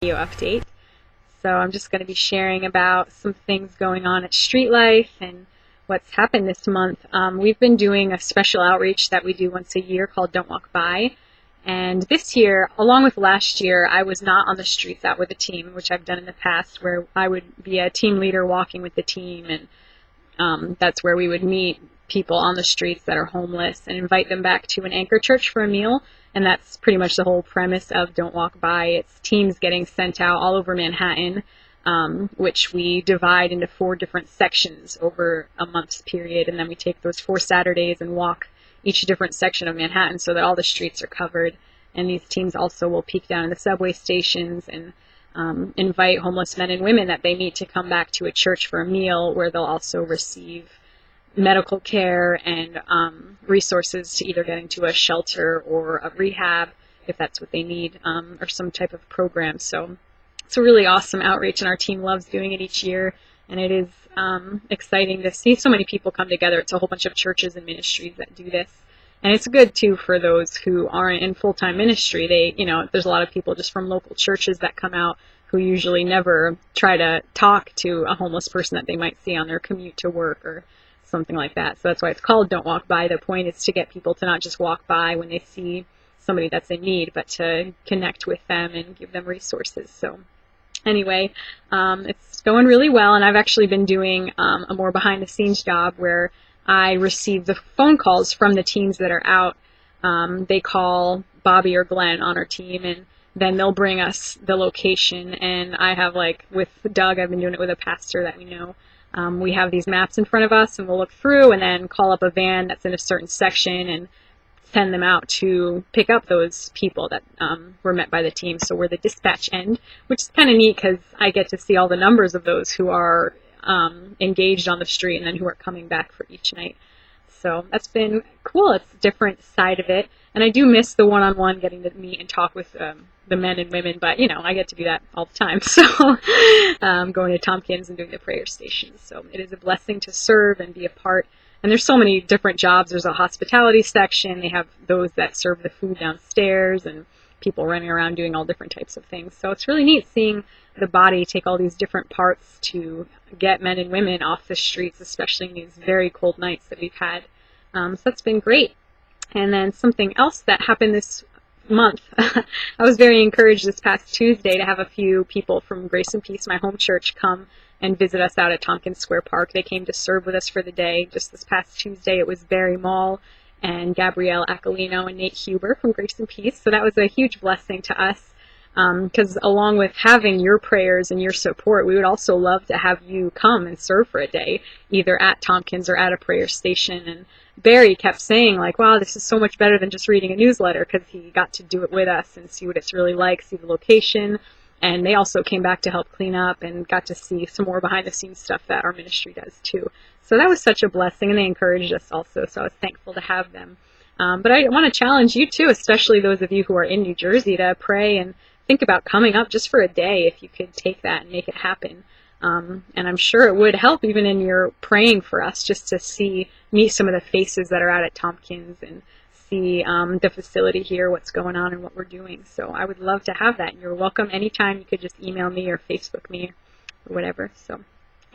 video update. So I'm just going to be sharing about some things going on at Street Life and what's happened this month. We've been doing a special outreach that we do once a year called Don't Walk By. And this year, along with last year, I was not on the streets out with the team, which I've done in the past, where I would be a team leader walking with the team, and that's where we would meet people on the streets that are homeless and invite them back to an anchor church for a meal. And that's pretty much the whole premise of Don't Walk By. It's teams getting sent out all over Manhattan, which we divide into 4 different sections over a month's period. And then we take those 4 Saturdays and walk each different section of Manhattan so that all the streets are covered. And these teams also will peek down in the subway stations and invite homeless men and women that they meet to come back to a church for a meal, where they'll also receive medical care and resources to either get into a shelter or a rehab if that's what they need, or some type of program. So it's a really awesome outreach, and our team loves doing it each year, and it is exciting to see so many people come together. It's a whole bunch of churches and ministries that do this, and it's good too for those who aren't in full-time ministry. There's a lot of people just from local churches that come out who usually never try to talk to a homeless person that they might see on their commute to work or something like that. So that's why it's called Don't Walk By. The point is to get people to not just walk by when they see somebody that's in need, but to connect with them and give them resources. So anyway, it's going really well, and I've actually been doing a more behind-the-scenes job where I receive the phone calls from the teams that are out. They call Bobby or Glenn on our team, and then they'll bring us the location. And I have, with Doug, I've been doing it with a pastor that we know. We have these maps in front of us, and we'll look through and then call up a van that's in a certain section and send them out to pick up those people that were met by the team. So we're the dispatch end, which is kind of neat because I get to see all the numbers of those who are engaged on the street and then who are coming back for each night. So that's been cool. It's a different side of it. And I do miss the one-on-one, getting to meet and talk with the men and women, but, I get to do that all the time. So going to Tompkins and doing the prayer stations. So it is a blessing to serve and be a part. And there's so many different jobs. There's a hospitality section. They have those that serve the food downstairs, and people running around doing all different types of things. So it's really neat seeing the body take all these different parts to get men and women off the streets, especially in these very cold nights that we've had. So that's been great. And then something else that happened this month, I was very encouraged this past Tuesday to have a few people from Grace and Peace, my home church, come and visit us out at Tompkins Square Park. They came to serve with us for the day. Just this past Tuesday, it was Barry Mall and Gabrielle Accolino and Nate Huber from Grace and Peace. So that was a huge blessing to us, because along with having your prayers and your support, we would also love to have you come and serve for a day, either at Tompkins or at a prayer station. And Barry kept saying, wow, this is so much better than just reading a newsletter, because he got to do it with us and see what it's really like, see the location. And they also came back to help clean up and got to see some more behind-the-scenes stuff that our ministry does too. So that was such a blessing, and they encouraged us also, so I was thankful to have them. But I want to challenge you too, especially those of you who are in New Jersey, to pray and think about coming up just for a day, if you could take that and make it happen. And I'm sure it would help even in your praying for us, just to meet some of the faces that are out at Tompkins and see the facility here, what's going on and what we're doing. So I would love to have that. You're welcome anytime. You could just email me or Facebook me or whatever. So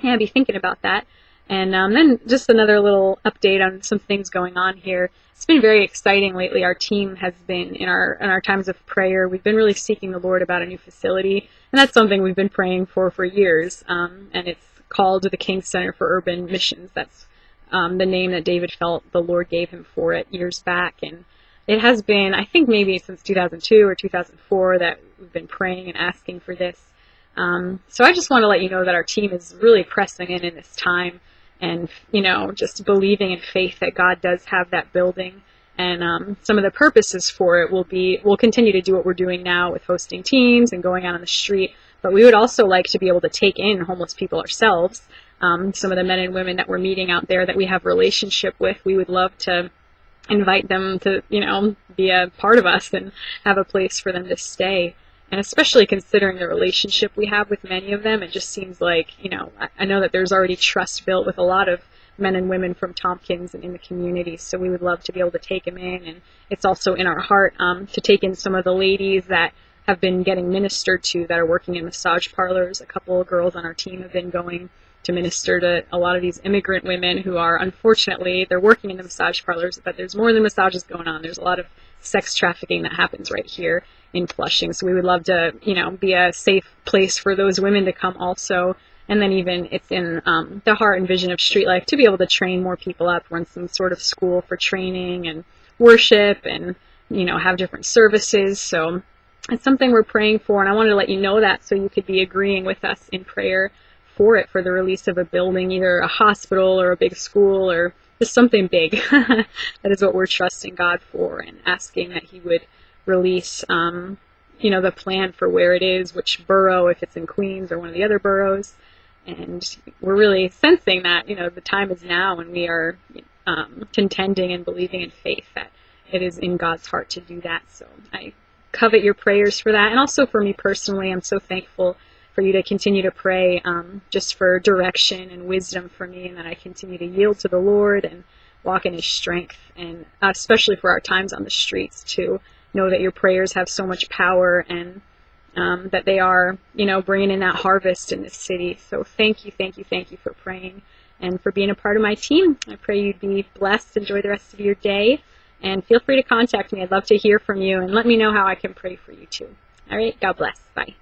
yeah, be thinking about that. And then just another little update on some things going on here. It's been very exciting lately. Our team has been, in our times of prayer, we've been really seeking the Lord about a new facility. And that's something we've been praying for years. And it's called the King Center for Urban Missions. That's the name that David felt the Lord gave him for it years back. And it has been, I think maybe since 2002 or 2004 that we've been praying and asking for this. So I just want to let you know that our team is really pressing in this time, and, just believing in faith that God does have that building. And some of the purposes for it we'll continue to do what we're doing now with hosting teams and going out on the street, but we would also like to be able to take in homeless people ourselves. Some of the men and women that we're meeting out there that we have relationship with, we would love to invite them to, be a part of us and have a place for them to stay. And especially considering the relationship we have with many of them, it just seems like, I know that there's already trust built with a lot of men and women from Tompkins and in the community, so we would love to be able to take them in. And it's also in our heart to take in some of the ladies that have been getting ministered to that are working in massage parlors. A couple of girls on our team have been going to minister to a lot of these immigrant women who are, unfortunately, they're working in the massage parlors, but there's more than massages going on. There's a lot of sex trafficking that happens right here in Flushing. So we would love to, be a safe place for those women to come also. And then even it's in the heart and vision of Street Life to be able to train more people up, run some sort of school for training and worship and, have different services. So it's something we're praying for, and I wanted to let you know that so you could be agreeing with us in prayer for the release of a building, either a hospital or a big school or just something big. That is what we're trusting God for and asking that He would release, the plan for where it is, which borough, if it's in Queens or one of the other boroughs. And we're really sensing that, the time is now, and we are contending and believing in faith that it is in God's heart to do that. So I covet your prayers for that. And also for me personally, I'm so thankful for you to continue to pray just for direction and wisdom for me, and that I continue to yield to the Lord and walk in His strength, and especially for our times on the streets, to know that your prayers have so much power, and that they are, bringing in that harvest in this city. So thank you for praying and for being a part of my team. I pray you'd be blessed. Enjoy the rest of your day, and feel free to contact me. I'd love to hear from you, and let me know how I can pray for you too. All right, God bless. Bye.